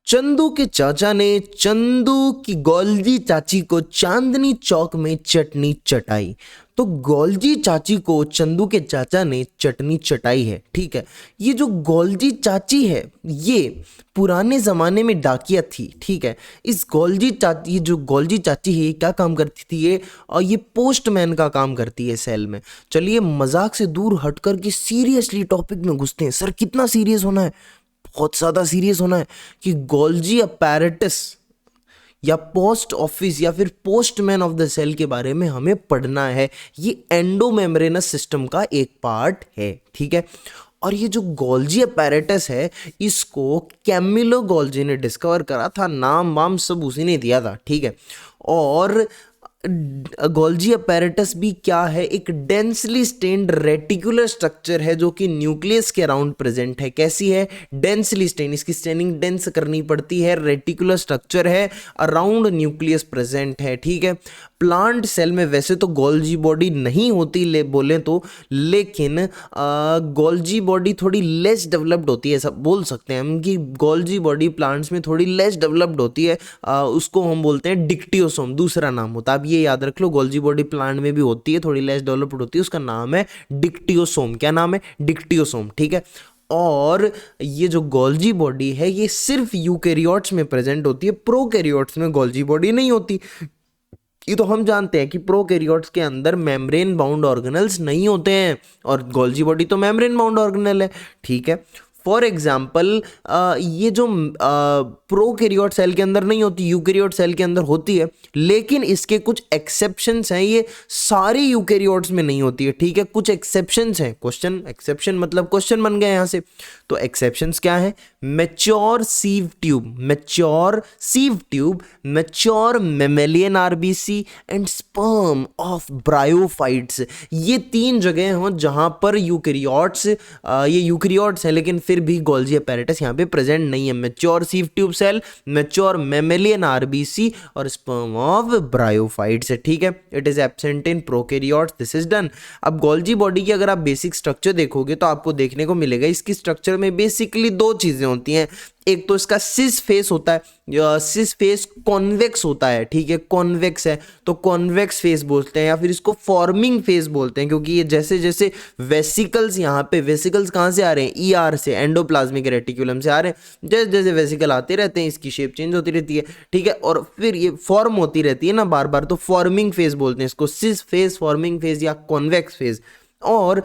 चंदू के चाचा ने चंदू की गौलजी चाची को चांदनी चौक में चटनी चटाई। तो गौलजी चाची को चंदू के चाचा ने चटनी चटाई है, ठीक है। ये जो गौलजी चाची है ये पुराने ज़माने में डाकिया थी, ठीक है। इस गौलजी चाची, ये जो गौलजी चाची है ये क्या काम करती थी ये, और ये पोस्टमैन का काम करती है सेल में। चलिए मजाक से दूर हटकर के सीरियसली टॉपिक में घुसते हैं। सर कितना सीरियस होना है? बहुत ज़्यादा सीरियस होना है कि गोल्जी अपैरेटस या पोस्ट ऑफिस या फिर पोस्टमैन ऑफ द सेल के बारे में हमें पढ़ना है। ये एंडोमेम्ब्रेनस सिस्टम का एक पार्ट है, ठीक है। और ये जो गोल्जी अपैरेटस है इसको कैमिलो गोल्जी ने डिस्कवर करा था, नाम वाम सब उसी ने दिया था, ठीक है। और गोल्जी अपैरेटस भी क्या है, एक डेंसली स्टेन्ड रेटिकुलर स्ट्रक्चर है जो कि न्यूक्लियस के अराउंड प्रेजेंट है। कैसी है? डेंसली स्टेन, इसकी स्टेनिंग डेंस करनी पड़ती है, रेटिकुलर स्ट्रक्चर है, अराउंड न्यूक्लियस प्रेजेंट है, ठीक है। प्लांट सेल में वैसे तो गोल्जी बॉडी नहीं होती बोले तो, लेकिन गोल्जी बॉडी थोड़ी लेस डेवलप्ड होती है, सब बोल सकते हैं हम कि गोल्जी बॉडी प्लांट्स में थोड़ी लेस डेवलप्ड होती है। उसको हम बोलते हैं डिक्टियोसोम, दूसरा नाम होता है। अब ये याद रख लो, गोल्जी बॉडी प्लांट में भी होती है, थोड़ी लेस डेवलप्ड होती है, उसका नाम है डिक्टियोसोम। क्या नाम है? डिक्टियोसोम, ठीक है। और ये जो गोल्जी बॉडी है ये सिर्फ यूकैरियोट्स में प्रेजेंट होती है, प्रोकैरियोट्स में गोल्जी बॉडी नहीं होती। ये तो हम जानते हैं कि प्रोकैरियोट्स के अंदर मेम्ब्रेन बाउंड ऑर्गेनल्स नहीं होते हैं, और गोल्जी बॉडी तो मेम्ब्रेन बाउंड ऑर्गेनल है, ठीक है। फॉर एग्जाम्पल ये जो प्रोकैरियोट सेल के अंदर नहीं होती, यूकैरियोट सेल के अंदर होती है, लेकिन इसके कुछ एक्सेप्शंस हैं। ये सारी यूकैरियोट्स में नहीं होती है, ठीक है। कुछ एक्सेप्शंस हैं। क्वेश्चन, एक्सेप्शन मतलब क्वेश्चन बन गए यहाँ से। तो एक्सेप्शंस क्या है? Mature sieve tube, mature sieve tube, mature mammalian RBC and sperm of bryophytes. ये तीन जगह हैं जहाँ पर यूकैरियोट्स, ये यूकैरियोट्स हैं लेकिन फिर भी गोल्जी अपैरेटस यहाँ पे प्रेजेंट नहीं है। Mature sieve tube cell, mature mammalian RBC और स्पर्म ऑफ ब्रायोफाइट्स है, ठीक है। It is absent in prokaryotes, this is done. अब गोल्जी बॉडी की अगर आप बेसिक स्ट्रक्चर देखोगे तो आपको देखने को मिलेगा इसकी स्ट्रक्चर में बेसिकली दो चीजें होती हैं। एक तो इसका सिस फेस होता है, सिस फेस कॉन्वेक्स होता है, ठीक है, कॉन्वेक्स है तो कॉन्वेक्स फेस बोलते हैं, या फिर इसको फॉर्मिंग फेस बोलते हैं, क्योंकि ये जैसे जैसे वेसिकल्स, यहाँ पे वेसिकल्स कहाँ से आ रहे हैं? ईआर से, एंडोप्लाज्मिक रेटिकुलम से आ रहे हैं। जैसे जैसे वेसिकल आते रहते हैं इसकी शेप चेंज होती रहती है, ठीक है, और फिर ये फॉर्म होती रहती है ना बार बार, तो फॉर्मिंग फेस बोलते हैं इसको, सिस फेस, फॉर्मिंग फेस या कॉन्वेक्स फेस। और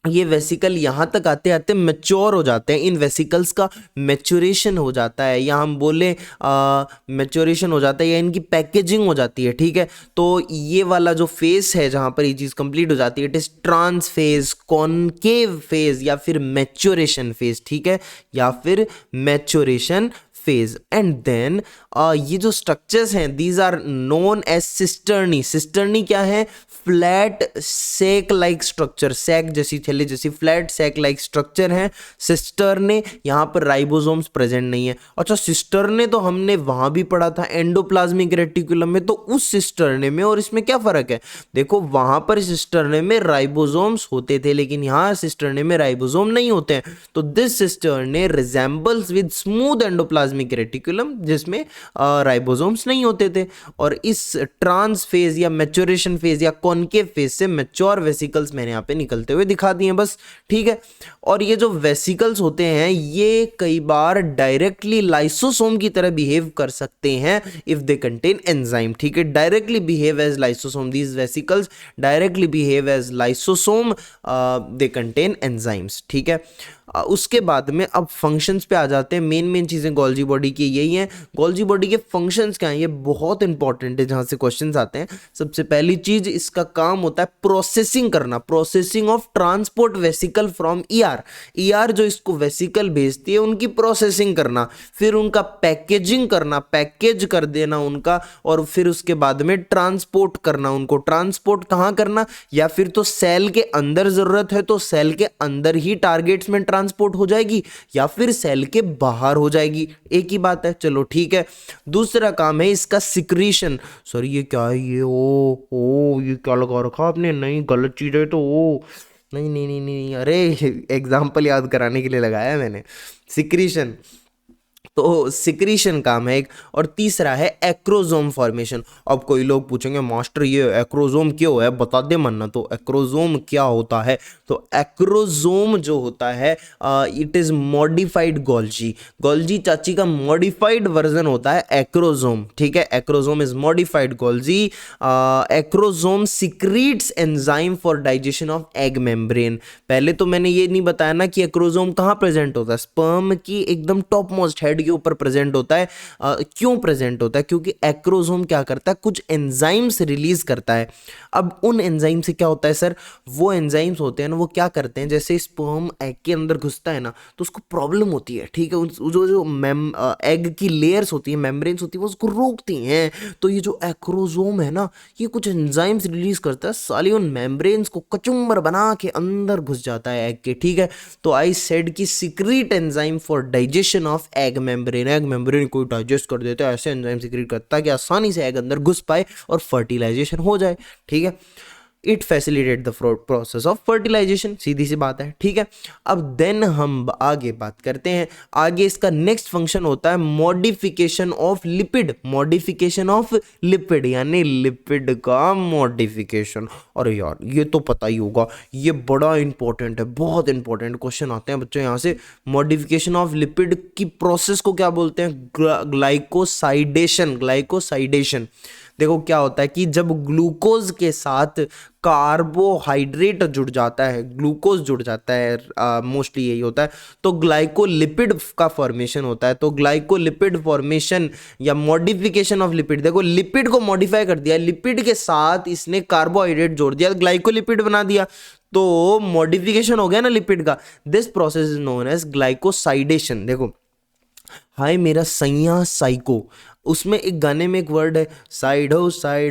ये वेसिकल यहाँ तक आते आते मैच्योर हो जाते हैं, इन वेसिकल्स का मैच्योरेशन हो जाता है, या हम बोले मैच्योरेशन हो जाता है, या इनकी पैकेजिंग हो जाती है, ठीक है। तो ये वाला जो फेस है जहाँ पर ये चीज़ कंप्लीट हो जाती है, it is trans face, concave face या फिर मैच्योरेशन फेज, ठीक है, या फिर मैच्योरेशन फेज। एंड देन ये जो स्ट्रक्चर्स हैं these are known as cisternae. Cisternae क्या है? Flat sac like structure, sac जैसी, थैली जैसी फ्लैट सेक लाइक स्ट्रक्चर है सिस्टर्ने। यहाँ पर राइबोसोम्स प्रेजेंट नहीं है। अच्छा, सिस्टर्ने तो हमने वहां भी पढ़ा था एंडोप्लाज्मिक रेटिकुलम में, तो उस सिस्टर्ने में और इसमें क्या फर्क है? देखो वहां पर सिस्टर्ने में राइबोसोम्स होते थे लेकिन यहाँ सिस्टर्ने में राइबोसोम नहीं होते हैं। तो this cisternae resembles with smooth endoplasmic reticulum जिसमें राइबोसोम्स नहीं होते थे। और इस ट्रांस फेज या मैच्योरेशन फेज या कॉनकेव फेज से मैच्योर वेसिकल्स मैंने यहाँ पे निकलते हुए दिखा दिए बस, ठीक है। और ये जो वेसिकल्स होते हैं ये कई बार डायरेक्टली लाइसोसोम की तरह बिहेव कर सकते हैं इफ दे कंटेन एंजाइम, ठीक है। Directly behave as lysosome, these vesicles directly behave as lysosome, they contain enzymes, ठीक है। उसके बाद में अब फंक्शंस पे आ जाते हैं। मेन चीज़ें गोल्जी बॉडी की यही हैं। गोल्जी बॉडी के फंक्शंस क्या हैं ये बहुत इंपॉर्टेंट है, जहाँ से क्वेश्चंस आते हैं। सबसे पहली चीज इसका काम होता है प्रोसेसिंग करना, processing of transport vesicle from ER. ER जो इसको वेसिकल भेजती है उनकी प्रोसेसिंग करना, फिर उनका पैकेजिंग करना, पैकेज कर देना उनका, और फिर उसके बाद में ट्रांसपोर्ट करना उनको। ट्रांसपोर्ट कहाँ करना? या फिर तो सेल के अंदर जरूरत है तो सेल के अंदर ही टारगेट्स में ट्रांसपोर्ट हो जाएगी, या फिर सेल के बाहर हो जाएगी, एक ही बात है, चलो ठीक है। दूसरा काम है इसका सिक्रीशन। सर ये क्या है? ये ओ ये क्या लगा रखा आपने? नहीं गलत चीज है तो ओ नहीं नहीं नहीं नहीं, अरे एग्जाम्पल याद कराने के लिए लगाया मैंने। सिक्रीशन तो सिक्रीशन काम है एक। और तीसरा है एक्रोजोम फॉर्मेशन। अब कोई लोग पूछेंगे मास्टर ये एक्रोजोम क्यों है, बता दे मन्ना। तो एक्रोजोम क्या होता है, तो एक्रोजोम जो होता है it is modified Golgi. Golgi चाची का मॉडिफाइड वर्जन होता है एक्रोजोम, ठीक है। Acrosome is modified Golgi. Acrosome secretes enzyme for digestion of egg membrane. पहले तो मैंने ये नहीं बताया ना कि एक्रोजोम कहाँ प्रेजेंट होता है, स्पर्म की एकदम टॉप मोस्ट हेड के ऊपर प्रेजेंट होता है। क्यों प्रेजेंट होता है, क्योंकि एक्रोजोम क्या करता है, कुछ एंजाइम्स रिलीज करता है। अब उन एंजाइम से क्या होता है सर, वो एंजाइम्स होते हैं ना, वो क्या करते हैं, जैसे स्पर्म एग के अंदर घुसता है ना तो उसको प्रॉब्लम होती है, ठीक है। जो जो एग की लेयर्स होती है, मेम्ब्रेन्स होती है, वो उसको रोकती हैं। तो ये जो एक्रोजोम है ना, ये कुछ एंजाइम्स रिलीज करता है, साली उन मेम्ब्रेन्स को कचुम्बर बना के अंदर घुस जाता है एग के, ठीक है। तो आई सेड कि secrete enzyme for digestion of egg membrane. Egg membrane को डाइजेस्ट कर देता है, ऐसे एंजाइम सिक्रीट करता है कि आसानी से एग अंदर घुस पाए और फर्टिलाइजेशन हो जाए, ठीक है। It facilitate the process of fertilization, सीधी सी बात है, ठीक है। अब देन हम आगे बात करते हैं। आगे इसका नेक्स्ट फंक्शन होता है modification of lipid. Modification of lipid यानी लिपिड का मॉडिफिकेशन। अरे यार ये तो पता ही होगा, ये बड़ा इंपॉर्टेंट है, बहुत इंपॉर्टेंट क्वेश्चन आते हैं बच्चों यहाँ से। मॉडिफिकेशन ऑफ लिपिड की प्रोसेस को क्या बोलते हैं, ग्लाइकोसाइडेशन। ग्लाइकोसाइडेशन देखो क्या होता है कि जब ग्लूकोज के साथ कार्बोहाइड्रेट जुड़ जाता है, ग्लूकोज जुड़ जाता है, मोस्टली यही होता है, तो ग्लाइकोलिपिड का फॉर्मेशन होता है। तो ग्लाइकोलिपिड फॉर्मेशन या मॉडिफिकेशन ऑफ लिपिड, देखो लिपिड को मॉडिफाई कर दिया, लिपिड के साथ इसने कार्बोहाइड्रेट जोड़ दिया, ग्लाइकोलिपिड बना दिया, तो मॉडिफिकेशन हो गया ना लिपिड का। This process is known as glycosidation. देखो हाय मेरा सैया साइको, उसमें एक गाने में एक वर्ड है साइड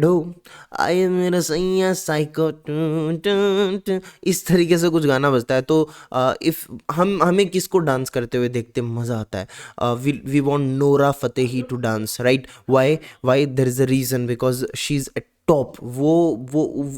हो आए मेरा सैया साइको टू टू टू, इस तरीके से कुछ गाना बजता है। तो इफ हमें किसको डांस करते हुए देखते मज़ा आता है, we want Nora Fatehi to dance, right. Why there is a reason, because she is top. वो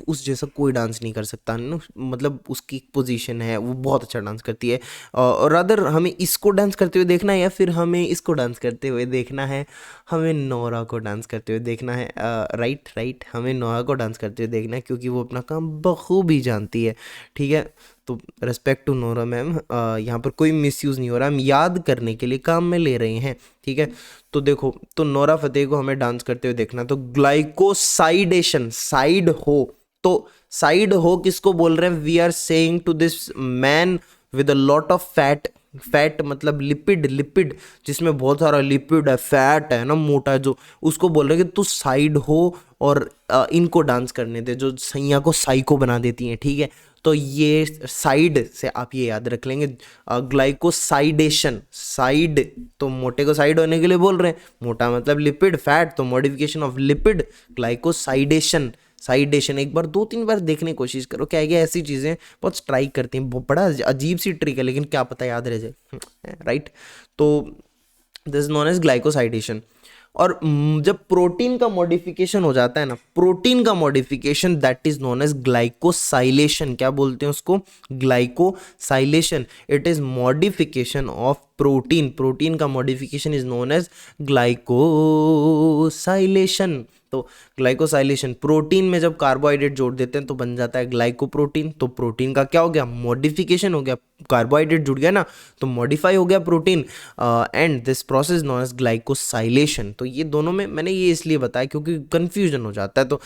उस जैसा कोई डांस नहीं कर सकता ना, मतलब उसकी पोजीशन है, वो बहुत अच्छा डांस करती है। और रादर हमें इसको डांस करते हुए देखना है या फिर हमें इसको डांस करते हुए देखना है, हमें नोरा को डांस करते हुए देखना है। राइट, हमें नोरा को डांस करते हुए देखना है क्योंकि वो अपना काम बखूबी जानती है, ठीक है। तो रेस्पेक्ट टू नोरा मैम, यहाँ पर कोई मिसयूज़ नहीं हो रहा, हम याद करने के लिए काम में ले रहे हैं, ठीक है। तो देखो, तो नोरा फतेही को हमें डांस करते हुए देखना, तो ग्लाइकोसाइडेशन, साइड हो, तो साइड हो किसको बोल रहे हैं, we are saying to this man with a lot of fat. Fat मतलब लिपिड जिसमें बहुत सारा लिपिड है, फैट है ना, मोटा, जो उसको बोल रहे हैं कि तू साइड हो और इनको डांस करने दे, जो सैया को साइको बना देती हैं, ठीक है। तो ये साइड से आप ये याद रख लेंगे, ग्लाइकोसाइडेशन, साइड तो मोटे को साइड होने के लिए बोल रहे हैं, मोटा मतलब लिपिड, फैट तो मॉडिफिकेशन ऑफ लिपिड, ग्लाइकोसाइडेशन, साइडेशन। एक बार 2-3 बार देखने की कोशिश करो, क्या है कि ऐसी चीज़ें बहुत स्ट्राइक करती हैं, बड़ा अजीब सी ट्रिक है, लेकिन क्या पता याद रह जाए, राइट। तो दिस नॉन एज ग्लाइकोसाइडेशन। और जब प्रोटीन का मॉडिफिकेशन हो जाता है ना, प्रोटीन का modification, that is known as glycosylation. क्या बोलते हैं उसको, glycosylation. It is modification of protein, protein का modification is known as glycosylation. तो ग्लाइकोसाइलेशन, प्रोटीन में जब कार्बोहाइड्रेट जोड़ देते हैं तो बन जाता है ग्लाइकोप्रोटीन। तो प्रोटीन का क्या हो गया, मॉडिफिकेशन हो गया, कार्बोहाइड्रेट जुड़ गया ना तो मॉडिफाई हो गया protein, and this process known as glycosylation. तो ये दोनों में मैंने ये इसलिए बताया क्योंकि कंफ्यूजन हो जाता है। तो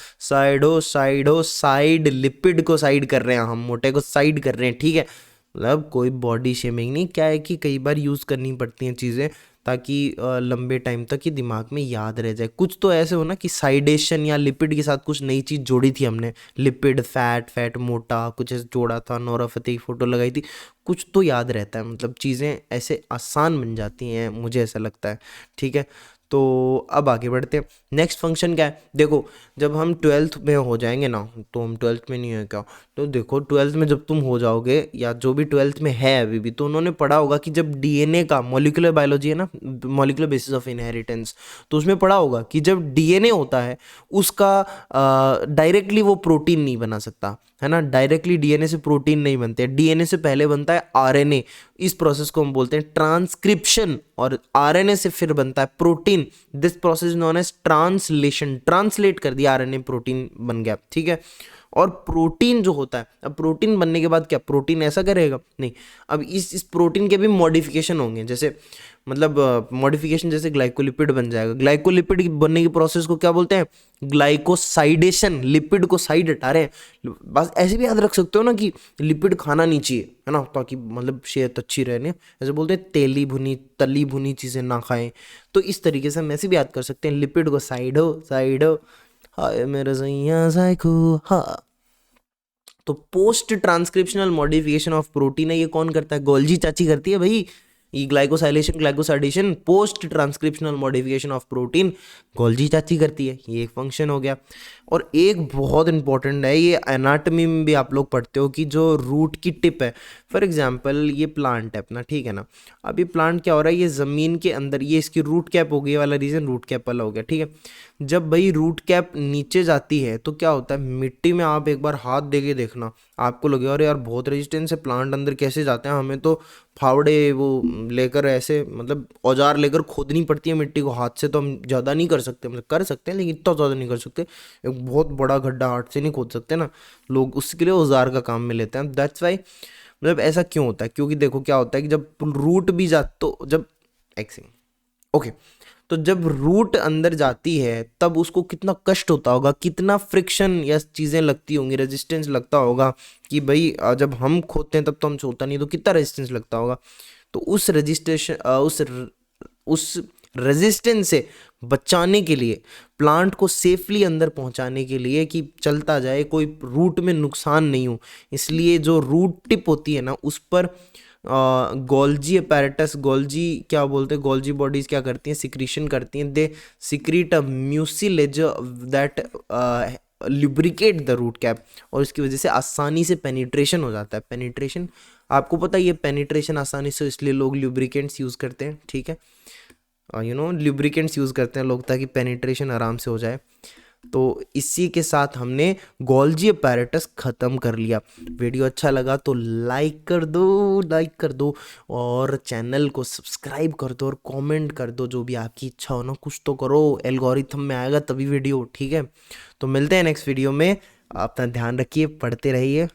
साइड लिपिड को साइड कर रहे हैं हम, मोटे को साइड कर रहे हैं, ठीक है। मतलब कोई बॉडी शेमिंग नहीं, क्या है कि कई बार यूज़ करनी पड़ती हैं चीज़ें ताकि लंबे टाइम तक ये दिमाग में याद रह जाए। कुछ तो ऐसे हो ना कि साइडेशन या लिपिड के साथ कुछ नई चीज़ जोड़ी थी हमने, लिपिड, फैट मोटा, कुछ ऐसे जोड़ा था, नोरा फतेही फोटो लगाई थी, कुछ तो याद रहता है, मतलब चीज़ें ऐसे आसान बन जाती हैं, मुझे ऐसा लगता है, ठीक है। तो अब आगे बढ़ते हैं, नेक्स्ट फंक्शन क्या है। देखो जब हम 12th में हो जाएंगे ना, तो हम 12th में नहीं है क्या, तो देखो 12th में जब तुम हो जाओगे या जो भी 12th में है अभी भी, तो उन्होंने पढ़ा होगा कि जब डीएनए का, मॉलिक्यूलर बायोलॉजी है ना, मॉलिक्यूलर बेसिस ऑफ इनहेरिटेंस, तो उसमें पढ़ा होगा कि जब डीएनए होता है उसका डायरेक्टली वो प्रोटीन नहीं बना सकता, है ना, डायरेक्टली डीएनए से प्रोटीन नहीं बनते, डीएनए से पहले बनता है आरएनए। इस प्रोसेस को हम बोलते हैं ट्रांसक्रिप्शन, और आरएनए से फिर बनता है protein. This process known as translation, translate कर दिया आरएनए, प्रोटीन बन गया, ठीक है। और प्रोटीन जो होता है, अब प्रोटीन बनने के बाद क्या प्रोटीन ऐसा करेगा नहीं, अब इस प्रोटीन के भी मॉडिफिकेशन होंगे, जैसे मतलब मॉडिफिकेशन, जैसे ग्लाइकोलिपिड बन जाएगा। ग्लाइकोलिपिड बनने की प्रोसेस को क्या बोलते हैं, ग्लाइकोसाइडेशन। लिपिड को साइड हटा रहे हैं। बस ऐसे भी याद रख सकते हो ना कि लिपिड खाना नहीं चाहिए, है ना, ताकि मतलब सेहत अच्छी रहे। ऐसे बोलते हैं तेली भुनी तली भुनी चीज़ें ना खाएं। तो इस तरीके से हम ऐसे भी याद कर सकते हैं, लिपिड को साइड हो, साइड हो, हाय मेरे सैया साइको, हाँ। तो post transcriptional modification of protein है, ये कौन करता है, गोल्जी चाची करती है भाई। ये glycosylation glycosidation post transcriptional modification of protein Golgi चाची करती है, ये एक फंक्शन हो गया। और एक बहुत इंपॉर्टेंट है, ये एनाटॉमी में भी आप लोग पढ़ते हो कि जो रूट की टिप है, फॉर एग्जांपल ये प्लांट है अपना, ठीक है ना। अब ये प्लांट क्या हो रहा है, ये ज़मीन के अंदर, ये इसकी रूट कैप हो गई, वाला रीजन रूट कैप वाला हो गया, ठीक है। जब भाई रूट कैप नीचे जाती है तो क्या होता है, मिट्टी में आप एक बार हाथ दे के देखना, आपको लगेगा अरे यार बहुत रेजिस्टेंस है, प्लांट अंदर कैसे जाते हैं, हमें तो फावड़े वो लेकर ऐसे मतलब औजार लेकर खोदनी पड़ती है मिट्टी को, हाथ से तो हम ज़्यादा नहीं कर सकते, मतलब कर सकते हैं लेकिन इतना ज़्यादा नहीं कर सकते। एक बहुत बड़ा गड्ढा हाथ से नहीं खोद सकते ना, लोग उसके लिए औजार का काम में लेते हैं। दैट्स वाई, मतलब ऐसा क्यों होता है, क्योंकि देखो क्या होता है कि जब रूट भी जा तो जब एक्सिंग ओके, तो जब रूट अंदर जाती है तब उसको कितना कष्ट होता होगा, कितना फ्रिक्शन या चीज़ें लगती होंगी, रेजिस्टेंस लगता होगा कि भाई जब हम खोदते हैं तब तो हमसे होता नहीं, तो कितना रेजिस्टेंस लगता होगा। तो उस रजिस्ट्रेशन उस रेजिस्टेंस से बचाने के लिए, प्लांट को सेफली अंदर पहुंचाने के लिए कि चलता जाए, कोई रूट में नुकसान नहीं हो, इसलिए जो रूट टिप होती है ना उस पर गोल्जी अपैरेटस, गोल्जी क्या बोलते हैं, गोल्जी बॉडीज क्या करती हैं, सिक्रीशन करती हैं, they secrete a mucilage that lubricate the root cap, और इसकी वजह से आसानी से पेनिट्रेशन हो जाता है। पेनिट्रेशन आपको पता है, ये पेनिट्रेशन आसानी से, इसलिए लोग लुब्रिकेंट्स यूज़ करते हैं, ठीक है, लुब्रिकेंट्स यूज़ करते हैं लोग ताकि पेनिट्रेशन आराम से हो जाए। तो इसी के साथ हमने गोल्जी अपैरेटस ख़त्म कर लिया। वीडियो अच्छा लगा तो लाइक कर दो, लाइक कर दो, और चैनल को सब्सक्राइब कर दो, और कमेंट कर दो, जो भी आपकी इच्छा हो ना, कुछ तो करो, एल्गोरिथम में आएगा तभी वीडियो, ठीक है। तो मिलते हैं नेक्स्ट वीडियो में, अपना ध्यान रखिए, पढ़ते रहिए,